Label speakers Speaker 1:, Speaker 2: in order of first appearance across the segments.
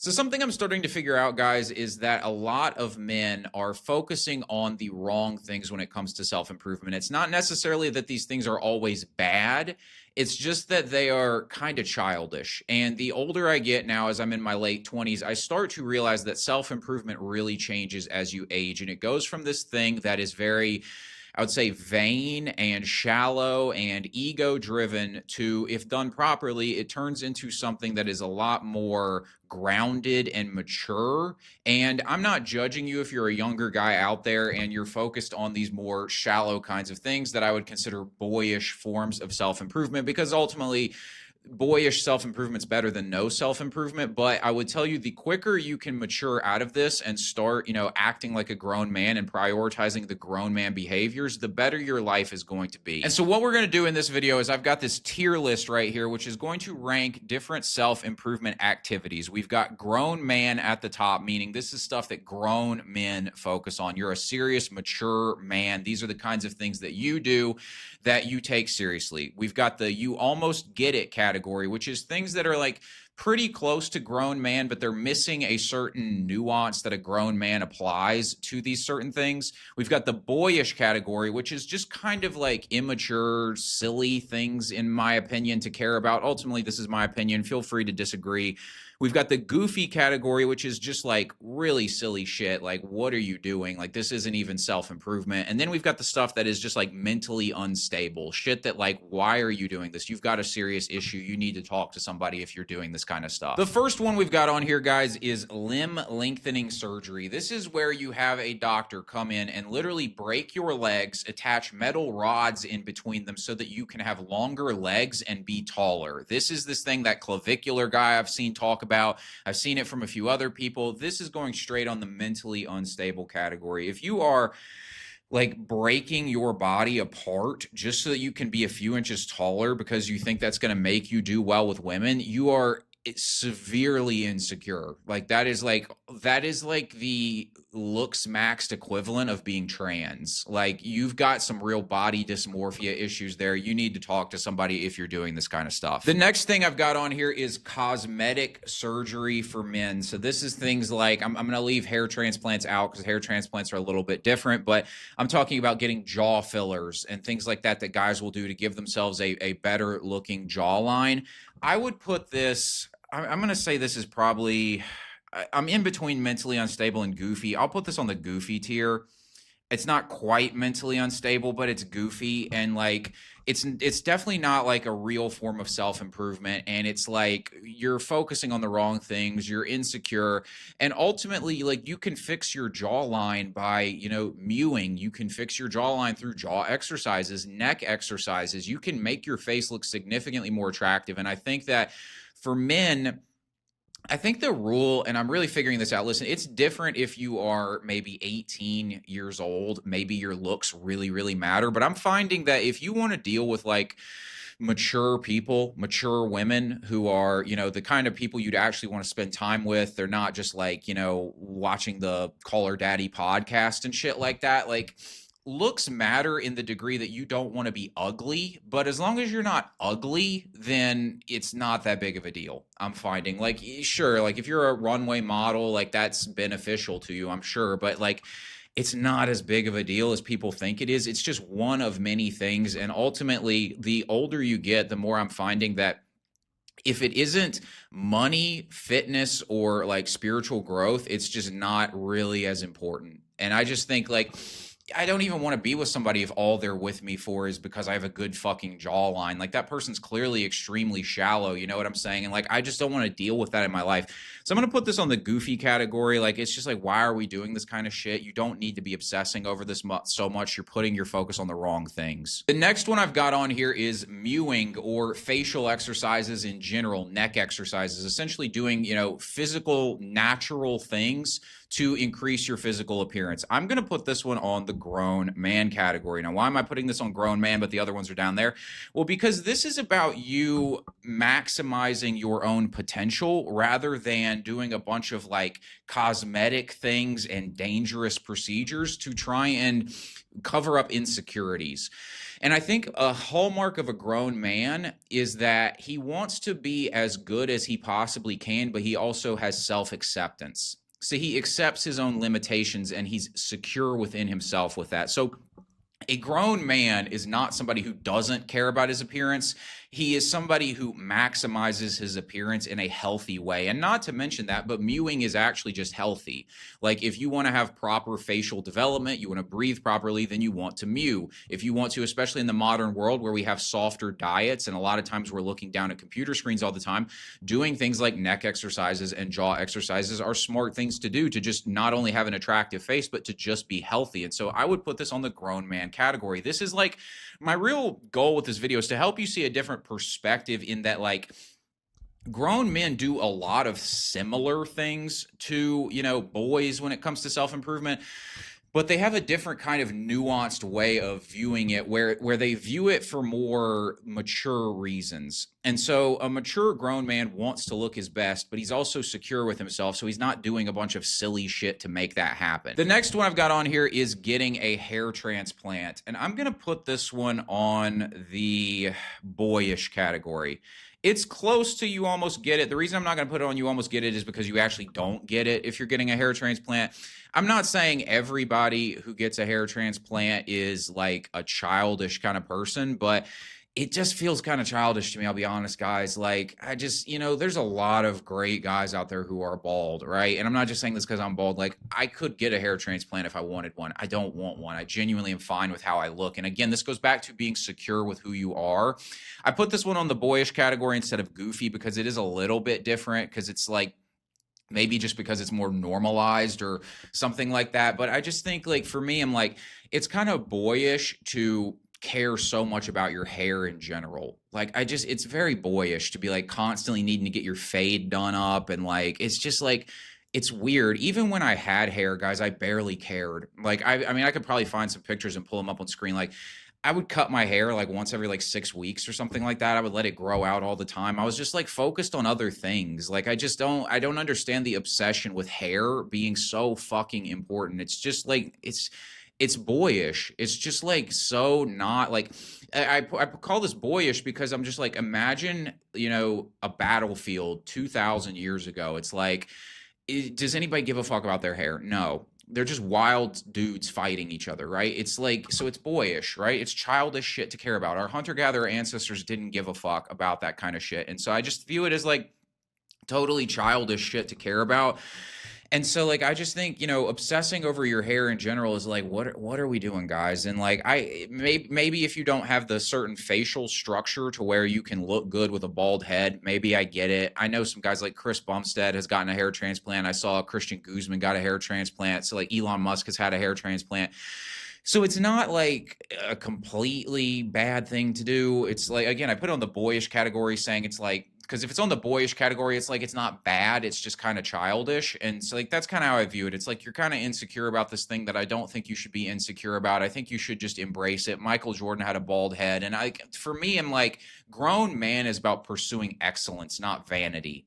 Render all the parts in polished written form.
Speaker 1: So something I'm starting to figure out, guys, is that a lot of men are focusing on the wrong things when it comes to self-improvement. It's not necessarily that these things are always bad. It's just that they are kind of childish. And the older I get now, as I'm in my late 20s, I start to realize that self-improvement really changes as you age. And it goes from this thing that is very, I would say, vain and shallow and ego driven to, if done properly, it turns into something that is a lot more grounded and mature. And I'm not judging you if you're a younger guy out there and you're focused on these more shallow kinds of things that I would consider boyish forms of self-improvement, because ultimately boyish self-improvement's better than no self-improvement. But I would tell you, the quicker you can mature out of this and start, acting like a grown man and prioritizing the grown man behaviors, the better your life is going to be. And so what we're going to do in this video is I've got this tier list right here, which is going to rank different self-improvement activities. We've got grown man at the top, meaning this is stuff that grown men focus on. You're a serious, mature man. These are the kinds of things that you do that you take seriously. We've got the you almost get it category, which is things that are like pretty close to grown man, but they're missing a certain nuance that a grown man applies to these certain things. We've got the boyish category, which is just kind of like immature, silly things, in my opinion, to care about. Ultimately, this is my opinion. Feel free to disagree. We've got the goofy category, which is just like really silly shit. Like, what are you doing? Like, this isn't even self-improvement. And then we've got the stuff that is just like mentally unstable shit that, like, why are you doing this? You've got a serious issue. You need to talk to somebody if you're doing this kind of stuff. The first one we've got on here, guys, is limb lengthening surgery. This is where you have a doctor come in and literally break your legs, attach metal rods in between them so that you can have longer legs and be taller. This is this thing that clavicular guy I've seen talk about. I've seen it from a few other people. This is going straight on the mentally unstable category. If you are like breaking your body apart just so that you can be a few inches taller because you think that's going to make you do well with women, you are severely insecure. Like that is like the looks maxed equivalent of being trans. Like, you've got some real body dysmorphia issues there. You need to talk to somebody if you're doing this kind of stuff. The next thing I've got on here is cosmetic surgery for men. So this is things like, I'm going to leave hair transplants out because hair transplants are a little bit different, but I'm talking about getting jaw fillers and things like that that guys will do to give themselves a better looking jawline. I would put this, I'm going to say this is probably, I'm in between mentally unstable and goofy. I'll put this on the goofy tier. It's not quite mentally unstable, but it's goofy, and like it's definitely not like a real form of self-improvement, and it's like you're focusing on the wrong things, you're insecure, and ultimately, like, you can fix your jawline by, mewing. You can fix your jawline through jaw exercises, neck exercises. You can make your face look significantly more attractive. And I think that for men, I think the rule, and I'm really figuring this out, listen, it's different if you are maybe 18 years old, maybe your looks really, really matter. But I'm finding that if you want to deal with like mature people, mature women who are, the kind of people you'd actually want to spend time with, they're not just like, watching the Call Her Daddy podcast and shit like that. Like, looks matter in the degree that you don't want to be ugly, but as long as you're not ugly, then it's not that big of a deal. I'm finding, like, sure, like if you're a runway model, like that's beneficial to you, I'm sure, but like it's not as big of a deal as people think it is. It's just one of many things. And ultimately, the older you get, the more I'm finding that if it isn't money, fitness, or like spiritual growth, it's just not really as important. And I just think, like, I don't even want to be with somebody if all they're with me for is because I have a good fucking jawline. Like, that person's clearly extremely shallow, you know what I'm saying? And like, I just don't want to deal with that in my life. So I'm going to put this on the goofy category. Like, it's just like, why are we doing this kind of shit? You don't need to be obsessing over this so much. You're putting your focus on the wrong things. The next one I've got on here is mewing, or facial exercises in general, neck exercises, essentially doing, physical, natural things to increase your physical appearance. I'm going to put this one on the grown man category. Now, why am I putting this on grown man, but the other ones are down there? Well, because this is about you maximizing your own potential rather than man doing a bunch of like cosmetic things and dangerous procedures to try and cover up insecurities. And I think a hallmark of a grown man is that he wants to be as good as he possibly can, but he also has self-acceptance. So he accepts his own limitations and he's secure within himself with that. So a grown man is not somebody who doesn't care about his appearance. He is somebody who maximizes his appearance in a healthy way. And not to mention that, but mewing is actually just healthy. Like if you want to have proper facial development, you want to breathe properly, then you want to mew. If you want to, especially in the modern world where we have softer diets and a lot of times we're looking down at computer screens all the time, doing things like neck exercises and jaw exercises are smart things to do to just not only have an attractive face, but to just be healthy. And so I would put this on the grown man category. This is like my real goal with this video is to help you see a different perspective in that like grown men do a lot of similar things to, you know, boys when it comes to self-improvement, but they have a different kind of nuanced way of viewing it where they view it for more mature reasons. And so a mature grown man wants to look his best, but he's also secure with himself. So he's not doing a bunch of silly shit to make that happen. The next one I've got on here is getting a hair transplant. And I'm going to put this one on the boyish category. It's close to you almost get it. The reason I'm not going to put it on you almost get it is because you actually don't get it if you're getting a hair transplant. I'm not saying everybody who gets a hair transplant is like a childish kind of person, but it just feels kind of childish to me. I'll be honest, guys. Like, I just, you know, there's a lot of great guys out there who are bald, right? And I'm not just saying this because I'm bald. Like, I could get a hair transplant if I wanted one. I don't want one. I genuinely am fine with how I look. And again, this goes back to being secure with who you are. I put this one on the boyish category instead of goofy because it is a little bit different because it's like, maybe just because it's more normalized or something like that. But I just think like for me, I'm like, it's kind of boyish to care so much about your hair in general. Like it's very boyish to be like constantly needing to get your fade done up. And like, it's just like, it's weird. Even when I had hair, guys, I barely cared. Like, I mean, I could probably find some pictures and pull them up on screen. Like I would cut my hair like once every like 6 weeks or something like that. I would let it grow out all the time. I was just like focused on other things. Like I don't understand the obsession with hair being so fucking important. It's just like, it's boyish. It's just like so not like I call this boyish because I'm just like, imagine, you know, a battlefield 2,000 years ago. It's like, does anybody give a fuck about their hair? No. They're just wild dudes fighting each other, right? It's like, so it's boyish, right? It's childish shit to care about. Our hunter-gatherer ancestors didn't give a fuck about that kind of shit. And so I just view it as like totally childish shit to care about. And so like I just think, you know, obsessing over your hair in general is like, what are we doing, guys? And like maybe if you don't have the certain facial structure to where you can look good with a bald head, maybe I get it. I know some guys like Chris Bumstead has gotten a hair transplant. I saw Christian Guzman got a hair transplant. So like Elon Musk has had a hair transplant. So it's not like a completely bad thing to do. It's like, again, I put it on the boyish category saying it's like, because if it's on the boyish category, it's like it's not bad. It's just kind of childish. And so like that's kind of how I view it. It's like you're kind of insecure about this thing that I don't think you should be insecure about. I think you should just embrace it. Michael Jordan had a bald head. And for me, I'm like, grown man is about pursuing excellence, not vanity.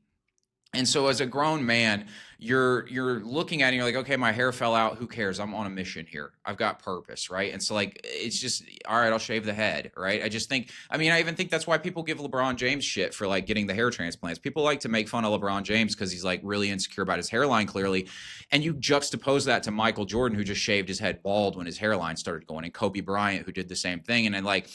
Speaker 1: And so as a grown man, you're looking at it and you're like, okay, my hair fell out. Who cares? I'm on a mission here. I've got purpose, right? And so like, it's just, all right, I'll shave the head, right? I just think, I mean, I even think that's why people give LeBron James shit for like getting the hair transplants. People like to make fun of LeBron James because he's like really insecure about his hairline clearly. And you juxtapose that to Michael Jordan, who just shaved his head bald when his hairline started going, and Kobe Bryant, who did the same thing. And then like,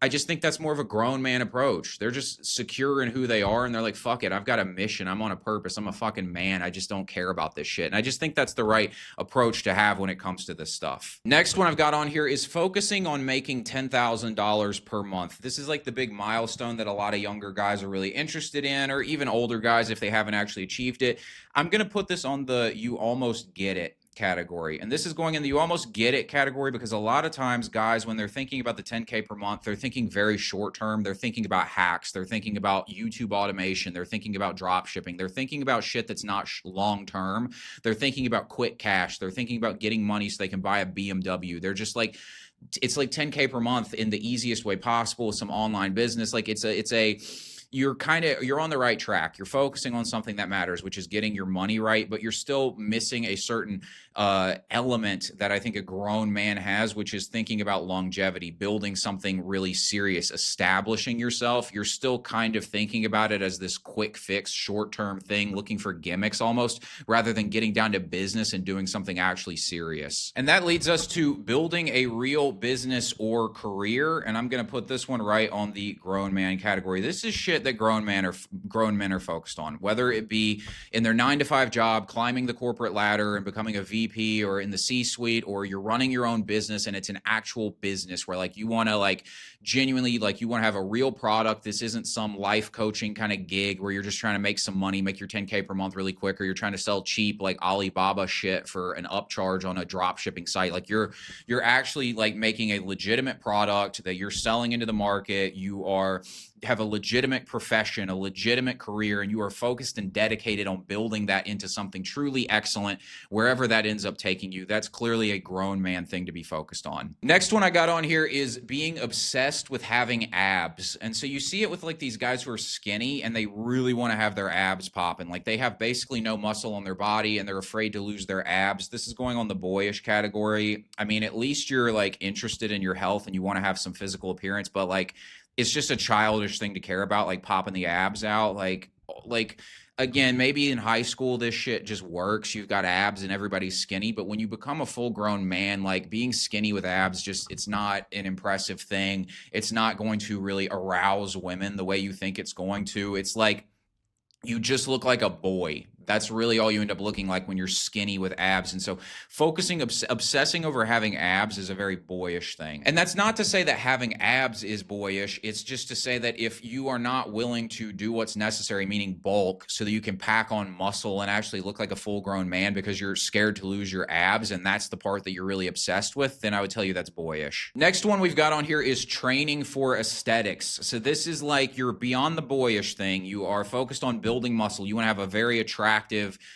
Speaker 1: I just think that's more of a grown man approach. They're just secure in who they are. And they're like, fuck it. I've got a mission. I'm on a purpose. I'm a fucking man. I just don't care about this shit. And I just think that's the right approach to have when it comes to this stuff. Next one I've got on here is focusing on making $10,000 per month. This is like the big milestone that a lot of younger guys are really interested in, or even older guys if they haven't actually achieved it. I'm going to put this on the you almost get it category. And this is going in the you almost get it category because a lot of times guys, when they're thinking about the 10K per month, they're thinking very short term. They're thinking about hacks. They're thinking about YouTube automation. They're thinking about drop shipping. They're thinking about shit that's not long term. They're thinking about quick cash. They're thinking about getting money so they can buy a BMW. They're just like, it's like 10K per month in the easiest way possible with some online business. Like it's a you're on the right track. You're focusing on something that matters, which is getting your money right, but you're still missing a certain element that I think a grown man has, which is thinking about longevity, building something really serious, establishing yourself. You're still kind of thinking about it as this quick fix, short-term thing, looking for gimmicks almost, rather than getting down to business and doing something actually serious. And that leads us to building a real business or career. And I'm going to put this one right on the grown man category. This is shit that grown men are focused on, whether it be in their 9-to-5 job, climbing the corporate ladder and becoming a VP, or in the C-suite, or you're running your own business and it's an actual business where like you want to like genuinely, like you want to have a real product. This isn't some life coaching kind of gig where you're just trying to make some money, make your 10K per month really quick, or you're trying to sell cheap like Alibaba shit for an upcharge on a drop shipping site. Like you're actually like making a legitimate product that you're selling into the market. You have a legitimate profession, a legitimate career, and you are focused and dedicated on building that into something truly excellent, wherever that ends up taking you. That's clearly a grown man thing to be focused on. Next one I got on here is being obsessed with having abs. And so you see it with like these guys who are skinny and they really want to have their abs popping. Like they have basically no muscle on their body and they're afraid to lose their abs. This is going on the boyish category. I mean, at least you're like interested in your health and you want to have some physical appearance, but like it's just a childish thing to care about, like popping the abs out. Like again, maybe in high school this shit just works. You've got abs and everybody's skinny, but when you become a full-grown man, like being skinny with abs, just it's not an impressive thing. It's not going to really arouse women the way you think it's going to. It's like you just look like a boy. That's really all you end up looking like when you're skinny with abs. And so obsessing over having abs is a very boyish thing. And that's not to say that having abs is boyish. It's just to say that if you are not willing to do what's necessary, meaning bulk, so that you can pack on muscle and actually look like a full-grown man because you're scared to lose your abs, and that's the part that you're really obsessed with, then I would tell you that's boyish. Next one we've got on here is training for aesthetics. So this is like you're beyond the boyish thing. You are focused on building muscle. You want to have a very attractive,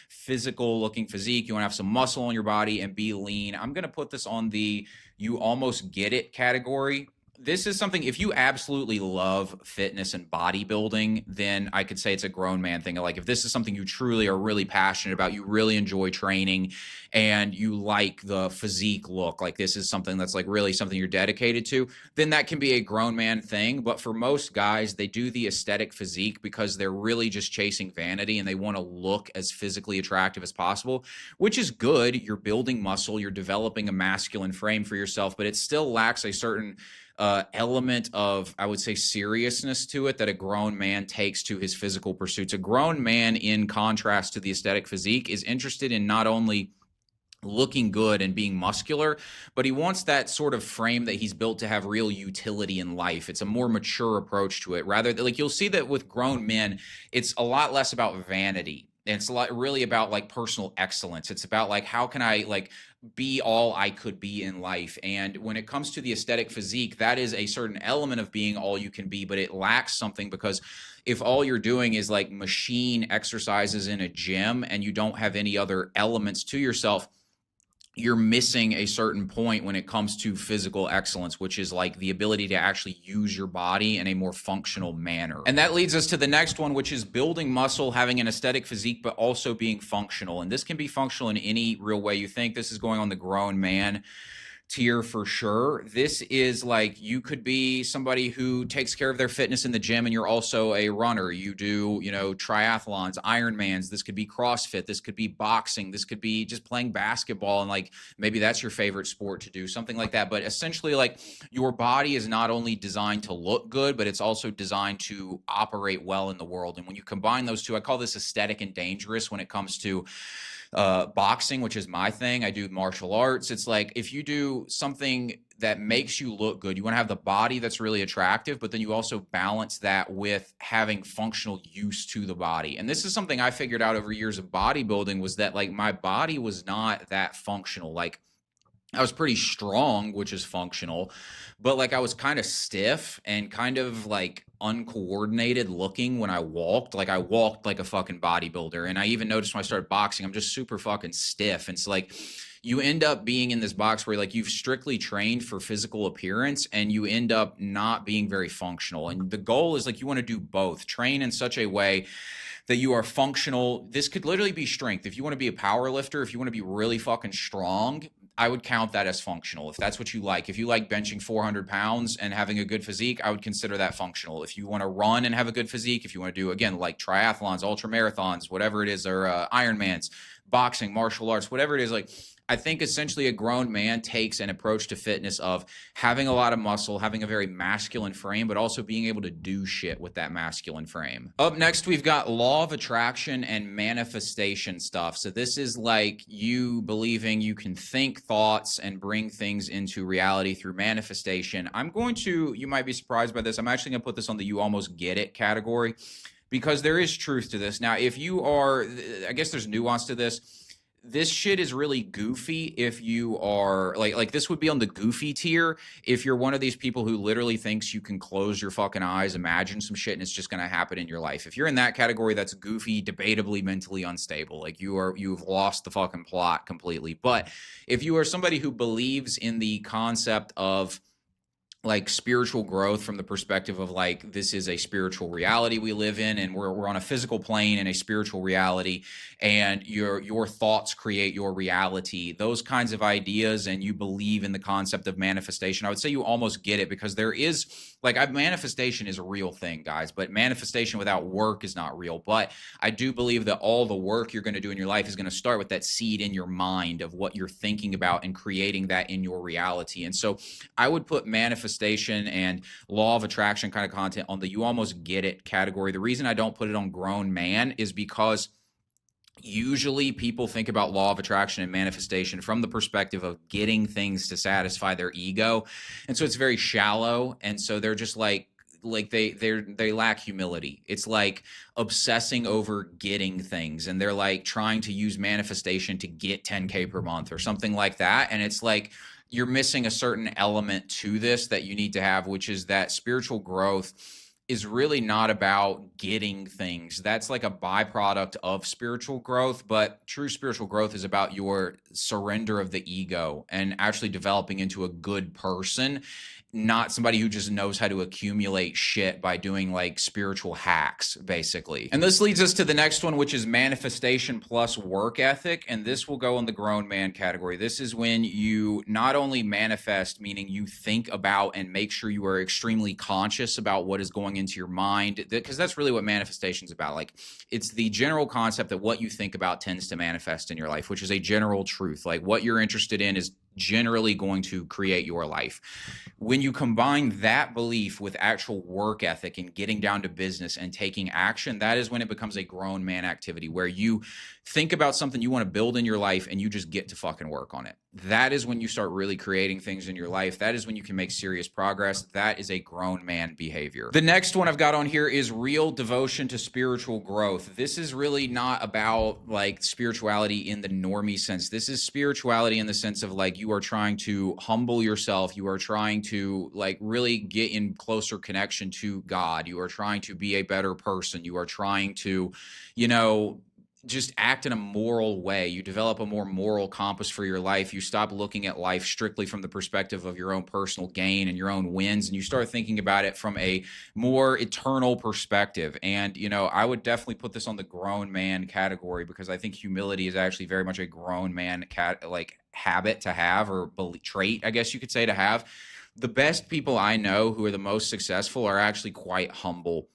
Speaker 1: physical looking physique. You want to have some muscle on your body and be lean. I'm going to put this on the you almost get it category. This is something, if you absolutely love fitness and bodybuilding, then I could say it's a grown man thing. Like if this is something you truly are really passionate about, you really enjoy training and you like the physique look, like this is something that's like really something you're dedicated to, then that can be a grown man thing. But for most guys, they do the aesthetic physique because they're really just chasing vanity and they want to look as physically attractive as possible, which is good. You're building muscle, you're developing a masculine frame for yourself, but it still lacks a certain element of, I would say, seriousness to it that a grown man takes to his physical pursuits. A grown man, in contrast to the aesthetic physique, is interested in not only looking good and being muscular, but he wants that sort of frame that he's built to have real utility in life. It's a more mature approach to it. Rather, like you'll see that with grown men, it's a lot less about vanity. And it's a lot really about like personal excellence. It's about like, how can I like be all I could be in life? And when it comes to the aesthetic physique, that is a certain element of being all you can be, but it lacks something, because if all you're doing is like machine exercises in a gym and you don't have any other elements to yourself, you're missing a certain point when it comes to physical excellence, which is like the ability to actually use your body in a more functional manner. And that leads us to the next one, which is building muscle, having an aesthetic physique, but also being functional. And this can be functional in any real way you think. This is going on the grown man tier for sure. This is like, you could be somebody who takes care of their fitness in the gym and you're also a runner. You do, triathlons, Ironmans. This could be CrossFit. This could be boxing. This could be just playing basketball. And like, maybe that's your favorite sport to do, something like that. But essentially, like, your body is not only designed to look good, but it's also designed to operate well in the world. And when you combine those two, I call this aesthetic and dangerous when it comes to boxing, which is my thing. I do martial arts. It's like, if you do something that makes you look good, you want to have the body that's really attractive, but then you also balance that with having functional use to the body. And this is something I figured out over years of bodybuilding, was that like my body was not that functional. Like, I was pretty strong, which is functional, but like I was kind of stiff and kind of like uncoordinated looking when I walked. Like I walked like a fucking bodybuilder. And I even noticed when I started boxing, I'm just super fucking stiff. And it's like you end up being in this box where like you've strictly trained for physical appearance and you end up not being very functional. And the goal is like you want to do both, train in such a way that you are functional. This could literally be strength. If you want to be a power lifter, if you want to be really fucking strong, I would count that as functional. If that's what you like, if you like benching 400 pounds and having a good physique, I would consider that functional. If you want to run and have a good physique, if you want to do, again, like triathlons, ultra marathons, whatever it is, or Ironmans, boxing, martial arts, whatever it is, like I think essentially a grown man takes an approach to fitness of having a lot of muscle, having a very masculine frame, but also being able to do shit with that masculine frame. Up next, we've got law of attraction and manifestation stuff. So this is like you believing you can think thoughts and bring things into reality through manifestation. You might be surprised by this. I'm actually going to put this on the you almost get it category because there is truth to this. Now, if you are, I guess there's nuance to this. This shit is really goofy if you are like this would be on the goofy tier if you're one of these people who literally thinks you can close your fucking eyes, imagine some shit, and it's just going to happen in your life. If you're in that category, that's goofy, debatably mentally unstable. Like you've lost the fucking plot completely. But if you are somebody who believes in the concept of like spiritual growth from the perspective of like this is a spiritual reality we live in and we're on a physical plane in a spiritual reality and your thoughts create your reality, those kinds of ideas, and you believe in the concept of manifestation, I would say you almost get it because there is like manifestation is a real thing, guys, but manifestation without work is not real. But I do believe that all the work you're going to do in your life is going to start with that seed in your mind of what you're thinking about and creating that in your reality. And so I would put manifestation and law of attraction kind of content on the you almost get it category. The reason I don't put it on grown man is because usually people think about law of attraction and manifestation from the perspective of getting things to satisfy their ego. And so it's very shallow. And so they're just like they lack humility. It's like obsessing over getting things, and they're like trying to use manifestation to get 10K per month or something like that. And it's like you're missing a certain element to this that you need to have, which is that spiritual growth is really not about getting things. That's like a byproduct of spiritual growth, but true spiritual growth is about your surrender of the ego and actually developing into a good person, not somebody who just knows how to accumulate shit by doing like spiritual hacks, basically. And this leads us to the next one, which is manifestation plus work ethic. And this will go in the grown man category. This is when you not only manifest, meaning you think about and make sure you are extremely conscious about what is going into your mind, because that's really what manifestation is about. Like it's the general concept that what you think about tends to manifest in your life, which is a general truth. Like what you're interested in is generally going to create your life. When you combine that belief with actual work ethic and getting down to business and taking action, that is when it becomes a grown man activity where you think about something you want to build in your life and you just get to fucking work on it. That is when you start really creating things in your life. That is when you can make serious progress. That is a grown man behavior. The next one I've got on here is real devotion to spiritual growth. This is really not about like spirituality in the normie sense. This is spirituality in the sense of like you are trying to humble yourself. You are trying to like really get in closer connection to God. You are trying to be a better person. You are trying to, just act in a moral way. You develop a more moral compass for your life. You stop looking at life strictly from the perspective of your own personal gain and your own wins, and you start thinking about it from a more eternal perspective. And, I would definitely put this on the grown man category because I think humility is actually very much a grown man habit to have, or trait, I guess you could say, to have. The best people I know who are the most successful are actually quite humble.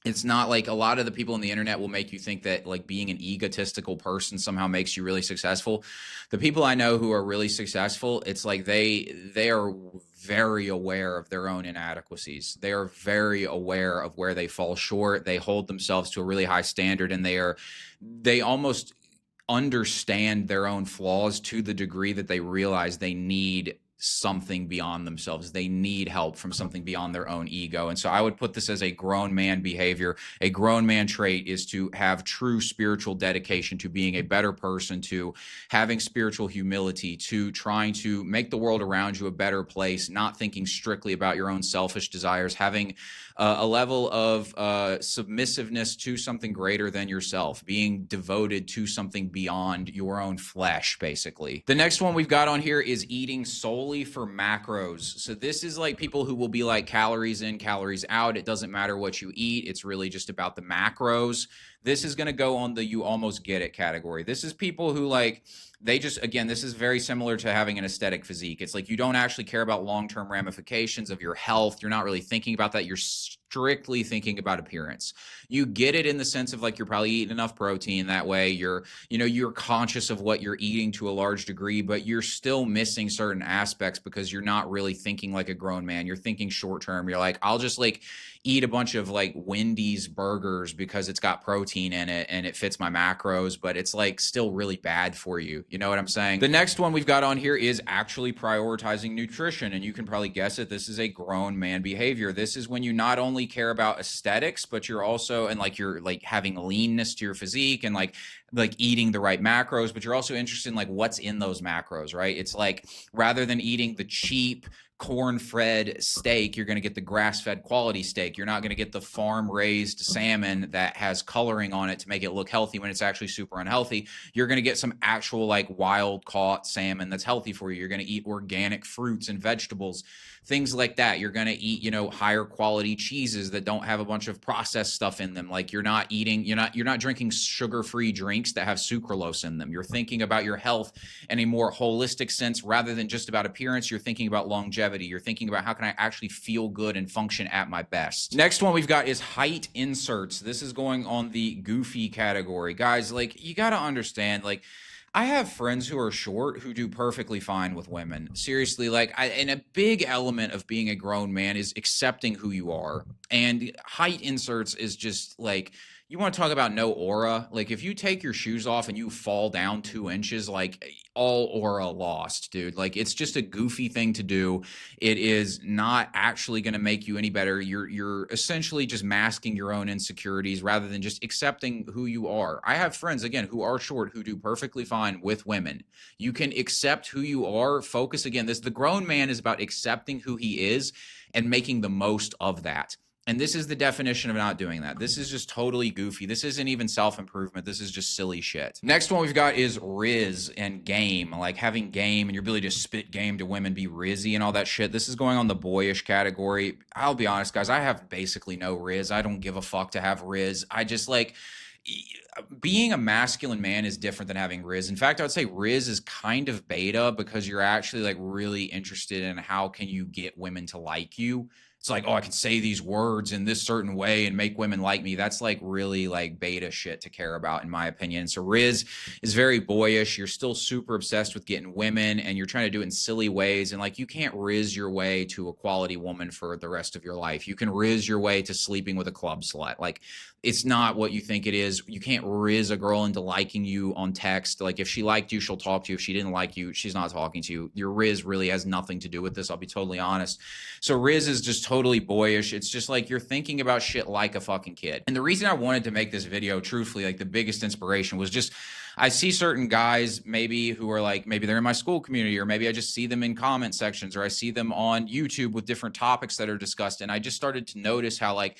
Speaker 1: It's not like a lot of the people on the internet will make you think that like being an egotistical person somehow makes you really successful. The people I know who are really successful, it's like they are very aware of their own inadequacies. They are very aware of where they fall short. They hold themselves to a really high standard, and they almost understand their own flaws to the degree that they realize they need something beyond themselves. They need help from something beyond their own ego. And so I would put this as a grown man behavior. A grown man trait is to have true spiritual dedication to being a better person, to having spiritual humility, to trying to make the world around you a better place, not thinking strictly about your own selfish desires, having a level of submissiveness to something greater than yourself, being devoted to something beyond your own flesh, basically. The next one we've got on here is eating solely for macros. So this is like people who will be like calories in, calories out. It doesn't matter what you eat. It's really just about the macros. This is going to go on the you almost get it category. This is people who like, they just, again, this is very similar to having an aesthetic physique. It's like you don't actually care about long-term ramifications of your health. You're not really thinking about that. You're strictly thinking about appearance. You get it in the sense of like you're probably eating enough protein that way. You're conscious of what you're eating to a large degree, but you're still missing certain aspects because you're not really thinking like a grown man. You're thinking short-term. You're like, I'll just like eat a bunch of like Wendy's burgers because it's got protein in it and it fits my macros, but it's like still really bad for you. You know what I'm saying? The next one we've got on here is actually prioritizing nutrition. And you can probably guess it. This is a grown man behavior. This is when you not only care about aesthetics, but you're also, and like you're like having leanness to your physique and like eating the right macros, but you're also interested in like what's in those macros, right? It's like rather than eating the cheap corn-fed steak, you're going to get the grass-fed quality steak. You're not going to get the farm-raised salmon that has coloring on it to make it look healthy when it's actually super unhealthy. You're going to get some actual like wild-caught salmon that's healthy for you. You're going to eat organic fruits and vegetables, things like that. You're going to eat, higher quality cheeses that don't have a bunch of processed stuff in them. Like you're not drinking sugar-free drinks that have sucralose in them. You're thinking about your health in a more holistic sense rather than just about appearance. You're thinking about longevity. You're thinking about how can I actually feel good and function at my best. Next one we've got is height inserts. This is going on the goofy category. Guys, like you got to understand, like I have friends who are short who do perfectly fine with women. Seriously, and a big element of being a grown man is accepting who you are. And height inserts is just like, you want to talk about no aura? Like if you take your shoes off and you fall down 2 inches, like all aura lost, dude. Like it's just a goofy thing to do. It is not actually going to make you any better. You're essentially just masking your own insecurities rather than just accepting who you are. I have friends, again, who are short who do perfectly fine with women. You can accept who you are. Focus, again, the grown man is about accepting who he is and making the most of that. And this is the definition of not doing that. This is just totally goofy. This isn't even self-improvement. This is just silly shit. Next one we've got is Riz and game. Like having game and your ability to spit game to women, be rizzy and all that shit. This is going on the boyish category. I'll be honest, guys. I have basically no Riz. I don't give a fuck to have Riz. I just like... being a masculine man is different than having Riz. In fact, I would say Riz is kind of beta because you're actually like really interested in how can you get women to like you. It's like, oh, I can say these words in this certain way and make women like me. That's like really like beta shit to care about, in my opinion. So Riz is very boyish. You're still super obsessed with getting women and you're trying to do it in silly ways. And like, you can't Riz your way to a quality woman for the rest of your life. You can Riz your way to sleeping with a club slut. Like, it's not what you think it is. You can't Riz a girl into liking you on text. Like if she liked you, she'll talk to you. If she didn't like you, she's not talking to you. Your Riz really has nothing to do with this. I'll be totally honest. So Riz is just totally boyish. It's just like you're thinking about shit like a fucking kid. And the reason I wanted to make this video, truthfully, like the biggest inspiration was just, I see certain guys maybe who are like, maybe they're in my school community, or maybe I just see them in comment sections, or I see them on YouTube with different topics that are discussed. And I just started to notice how like,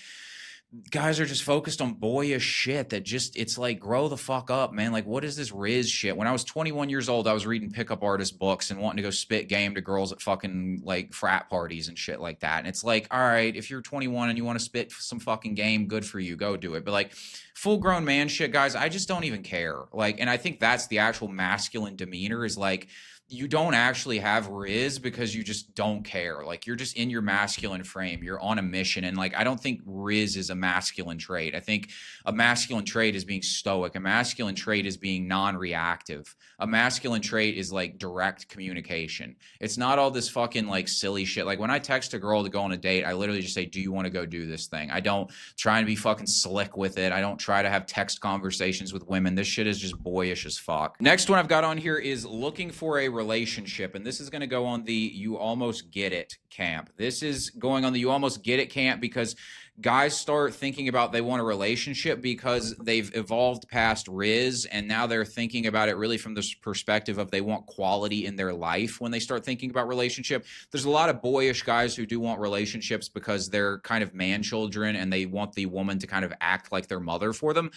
Speaker 1: guys are just focused on boyish shit that just, it's like, grow the fuck up, man. Like, what is this Riz shit? When I was 21 years old, I was reading pickup artist books and wanting to go spit game to girls at fucking like frat parties and shit like that. And it's like, all right, if you're 21 and you want to spit some fucking game, good for you, go do it. But like full grown man shit, guys, I just don't even care. Like, and I think that's the actual masculine demeanor, is like, you don't actually have Riz because you just don't care. Like you're just in your masculine frame. You're on a mission. And like, I don't think Riz is a masculine trait. I think a masculine trait is being stoic. A masculine trait is being non-reactive. A masculine trait is like direct communication. It's not all this fucking like silly shit. Like when I text a girl to go on a date, I literally just say, do you want to go do this thing? I don't try and be fucking slick with it. I don't try to have text conversations with women. This shit is just boyish as fuck. Next one I've got on here is looking for a relationship. And this is going to go on the you almost get it camp. This is going on the you almost get it camp because guys start thinking about they want a relationship because they've evolved past Riz, and now they're thinking about it really from this perspective of they want quality in their life when they start thinking about relationship. There's a lot of boyish guys who do want relationships because they're kind of man children and they want the woman to kind of act like their mother for them.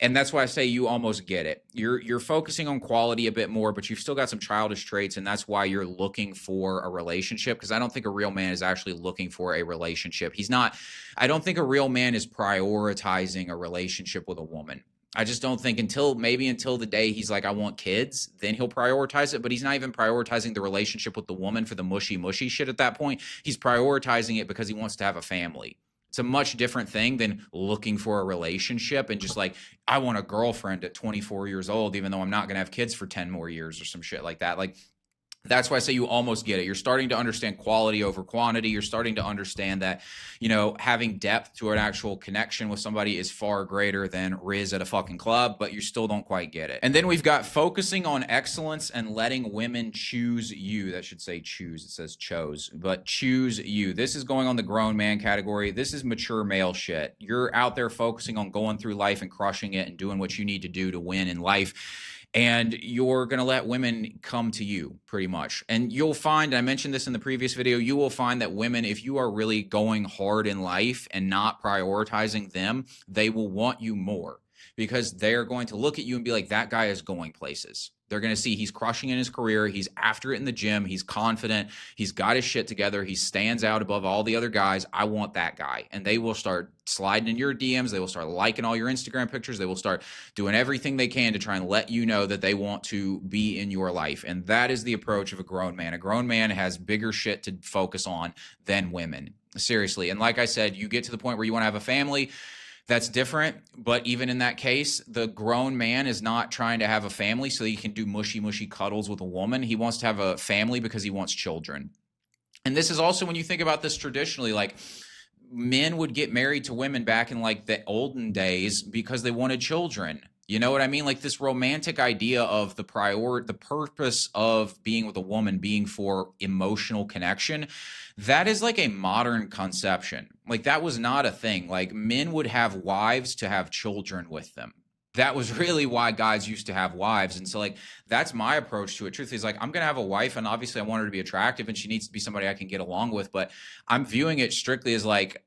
Speaker 1: And that's why I say you almost get it. You're focusing on quality a bit more, but you've still got some childish traits, and that's why you're looking for a relationship, because I don't think a real man is actually looking for a relationship. I don't think a real man is prioritizing a relationship with a woman. I just don't think until the day he's like, I want kids, then he'll prioritize it. But he's not even prioritizing the relationship with the woman for the mushy shit at that point. He's prioritizing it because he wants to have a family. It's a much different thing than looking for a relationship and just like, I want a girlfriend at 24 years old, even though I'm not going to have kids for 10 more years or some shit like that. Like, that's why I say you almost get it. You're starting to understand quality over quantity. You're starting to understand that, having depth to an actual connection with somebody is far greater than Riz at a fucking club, but you still don't quite get it. And then we've got focusing on excellence and letting women choose you. That should say choose. It says chose, but choose you. This is going on the grown man category. This is mature male shit. You're out there focusing on going through life and crushing it and doing what you need to do to win in life. And you're going to let women come to you pretty much. And you'll find, and I mentioned this in the previous video, you will find that women, if you are really going hard in life and not prioritizing them, they will want you more because they're going to look at you and be like, that guy is going places. They're going to see he's crushing in his career. He's after it in the gym. He's confident. He's got his shit together. He stands out above all the other guys. I want that guy. And they will start sliding in your DMs. They will start liking all your Instagram pictures. They will start doing everything they can to try and let you know that they want to be in your life. And that is the approach of a grown man. A grown man has bigger shit to focus on than women. Seriously. And like I said, you get to the point where you want to have a family. That's different, but even in that case, the grown man is not trying to have a family so he can do mushy cuddles with a woman. He wants to have a family because he wants children. And this is also when you think about this traditionally, like men would get married to women back in like the olden days because they wanted children. You know what I mean? Like this romantic idea of the purpose of being with a woman being for emotional connection. That is like a modern conception. Like that was not a thing. Like men would have wives to have children with them. That was really why guys used to have wives. And so like, that's my approach to it. Truthfully, is like, I'm going to have a wife and obviously I want her to be attractive and she needs to be somebody I can get along with. But I'm viewing it strictly as like,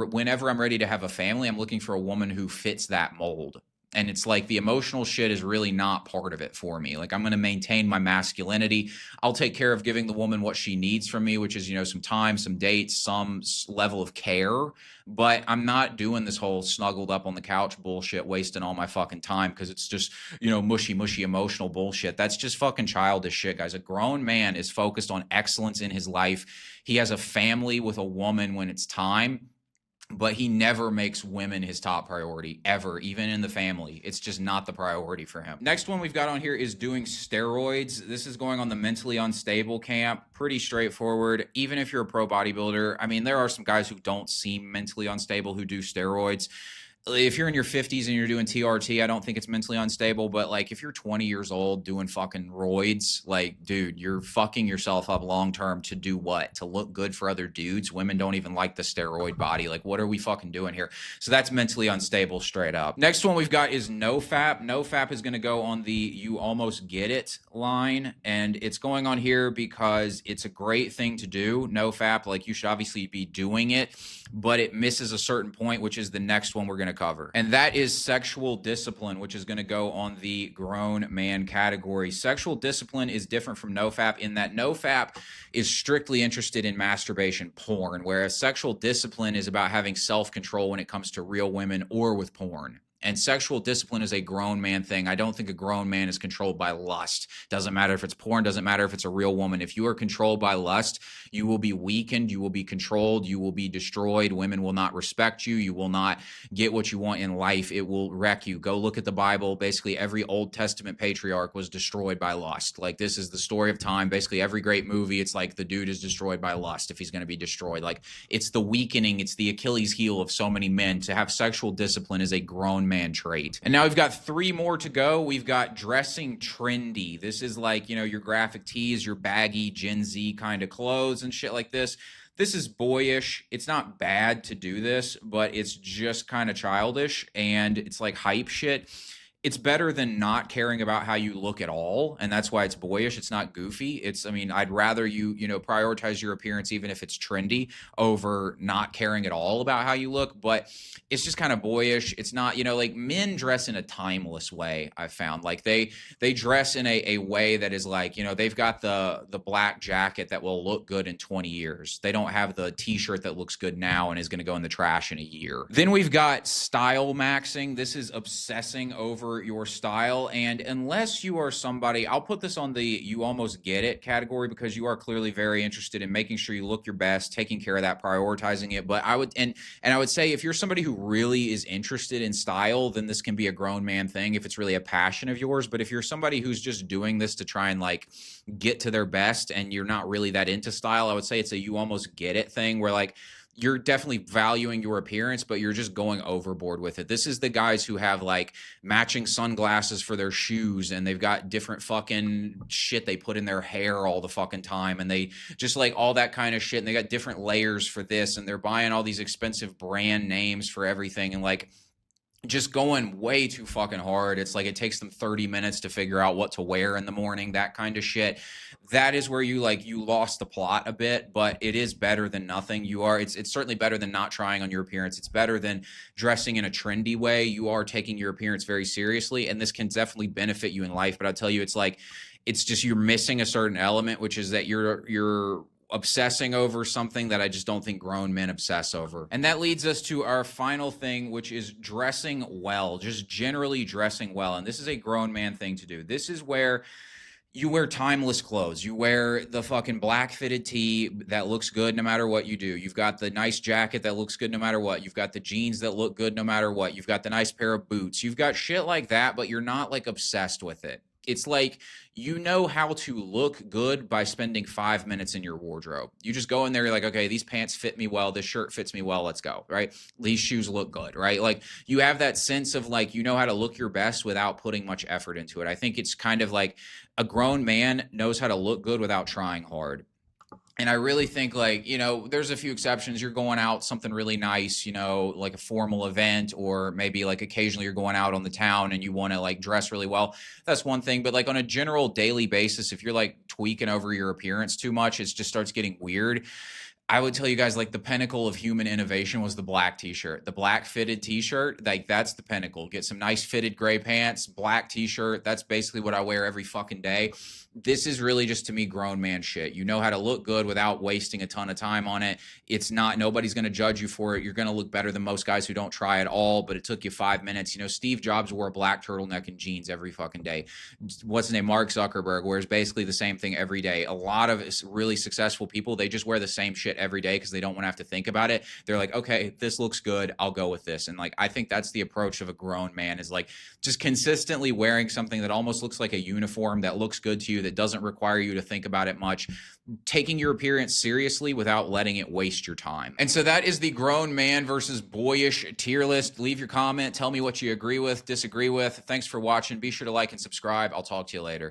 Speaker 1: whenever I'm ready to have a family, I'm looking for a woman who fits that mold. And it's like the emotional shit is really not part of it for me. Like I'm going to maintain my masculinity. I'll take care of giving the woman what she needs from me, which is, some time, some dates, some level of care. But I'm not doing this whole snuggled up on the couch bullshit, wasting all my fucking time because it's just, mushy emotional bullshit. That's just fucking childish shit, guys. A grown man is focused on excellence in his life. He has a family with a woman when it's time. But he never makes women his top priority, ever, even in the family. It's just not the priority for him. Next one we've got on here is doing steroids. This is going on the mentally unstable camp. Pretty straightforward. Even if you're a pro bodybuilder, I mean, there are some guys who don't seem mentally unstable who do steroids. If you're in your 50s and you're doing TRT, I don't think it's mentally unstable. But like if you're 20 years old doing fucking roids, like, dude, you're fucking yourself up long term to do what? To look good for other dudes? Women don't even like the steroid body. Like, what are we fucking doing here? So that's mentally unstable straight up. Next one we've got is NoFap. NoFap is going to go on the you almost get it line. And it's going on here because it's a great thing to do. NoFap, like you should obviously be doing it, but it misses a certain point, which is the next one we're going to cover. And that is sexual discipline, which is going to go on the grown man category. Sexual discipline is different from NoFap in that NoFap is strictly interested in masturbation porn, whereas sexual discipline is about having self-control when it comes to real women or with porn. And sexual discipline is a grown man thing. I don't think a grown man is controlled by lust. Doesn't matter if it's porn, doesn't matter if it's a real woman. If you are controlled by lust, you will be weakened, you will be controlled, you will be destroyed. Women will not respect you. You will not get what you want in life. It will wreck you. Go look at the Bible. Basically, every Old Testament patriarch was destroyed by lust. Like, this is the story of time. Basically, every great movie, it's like the dude is destroyed by lust if he's going to be destroyed. Like, it's the weakening, it's the Achilles heel of so many men. To have sexual discipline is a grown man trait. And now we've got 3 more to go. We've got dressing trendy. This is like, you know, your graphic tees, your baggy Gen Z kind of clothes and shit like this. This is boyish. It's not bad to do this, but it's just kind of childish, and it's like hype shit. It's better than not caring about how you look at all, and that's why it's boyish. It's not goofy. I mean, I'd rather you prioritize your appearance, even if it's trendy, over not caring at all about how you look, but it's just kind of boyish. It's not, like, men dress in a timeless way, I've found. Like, they dress in a way that is like, they've got the black jacket that will look good in 20 years. They don't have the t-shirt that looks good now and is going to go in the trash in a year. Then we've got style maxing. This is obsessing over your style, and unless you are somebody, I'll put this on the you almost get it category, because you are clearly very interested in making sure you look your best, taking care of that, prioritizing it. But I would say, if you're somebody who really is interested in style, then this can be a grown man thing if it's really a passion of yours. But if you're somebody who's just doing this to try and like get to their best and you're not really that into style, I would say it's a you almost get it thing, where like you're definitely valuing your appearance, but you're just going overboard with it. This is the guys who have like matching sunglasses for their shoes, and they've got different fucking shit they put in their hair all the fucking time, and they just like all that kind of shit, and they got different layers for this, and they're buying all these expensive brand names for everything, and like just going way too fucking hard. It's like it takes them 30 minutes to figure out what to wear in the morning, that kind of shit. That is where you lost the plot a bit, but it is better than nothing. It's certainly better than not trying on your appearance. It's better than dressing in a trendy way. You are taking your appearance very seriously, and this can definitely benefit you in life. But I'll tell you, it's just you're missing a certain element, which is that you're obsessing over something that I just don't think grown men obsess over. And that leads us to our final thing, which is dressing well, just generally dressing well. And this is a grown man thing to do. This is where you wear timeless clothes. You wear the fucking black fitted tee that looks good no matter what you do. You've got the nice jacket that looks good no matter what. You've got the jeans that look good no matter what. You've got the nice pair of boots. You've got shit like that, but you're not like obsessed with it. It's like, you know how to look good by spending 5 minutes in your wardrobe. You just go in there, you're like, okay, these pants fit me well, this shirt fits me well, let's go, right? These shoes look good, right? Like, you have that sense of like, you know how to look your best without putting much effort into it. I think it's kind of like a grown man knows how to look good without trying hard. And I really think, like, there's a few exceptions. You're going out something really nice, like a formal event, or maybe like occasionally you're going out on the town and you want to like dress really well. That's one thing. But like on a general daily basis, if you're like tweaking over your appearance too much, it just starts getting weird. I would tell you guys, like, the pinnacle of human innovation was the black t-shirt. The black fitted t-shirt, like, that's the pinnacle. Get some nice fitted gray pants, black t-shirt. That's basically what I wear every fucking day. This is really just, to me, grown man shit. You know how to look good without wasting a ton of time on it. It's not, nobody's going to judge you for it. You're going to look better than most guys who don't try at all, but it took you 5 minutes. Steve Jobs wore a black turtleneck and jeans every fucking day. What's his name? Mark Zuckerberg wears basically the same thing every day. A lot of really successful people, they just wear the same shit every day because they don't want to have to think about it. They're like, okay, this looks good, I'll go with this. And like, I think that's the approach of a grown man, is like just consistently wearing something that almost looks like a uniform, that looks good to you, that doesn't require you to think about it much, taking your appearance seriously without letting it waste your time. And so that is the grown man versus boyish tier list. Leave your comment, tell me what you agree with, disagree with. Thanks for watching. Be sure to like and subscribe. I'll talk to you later.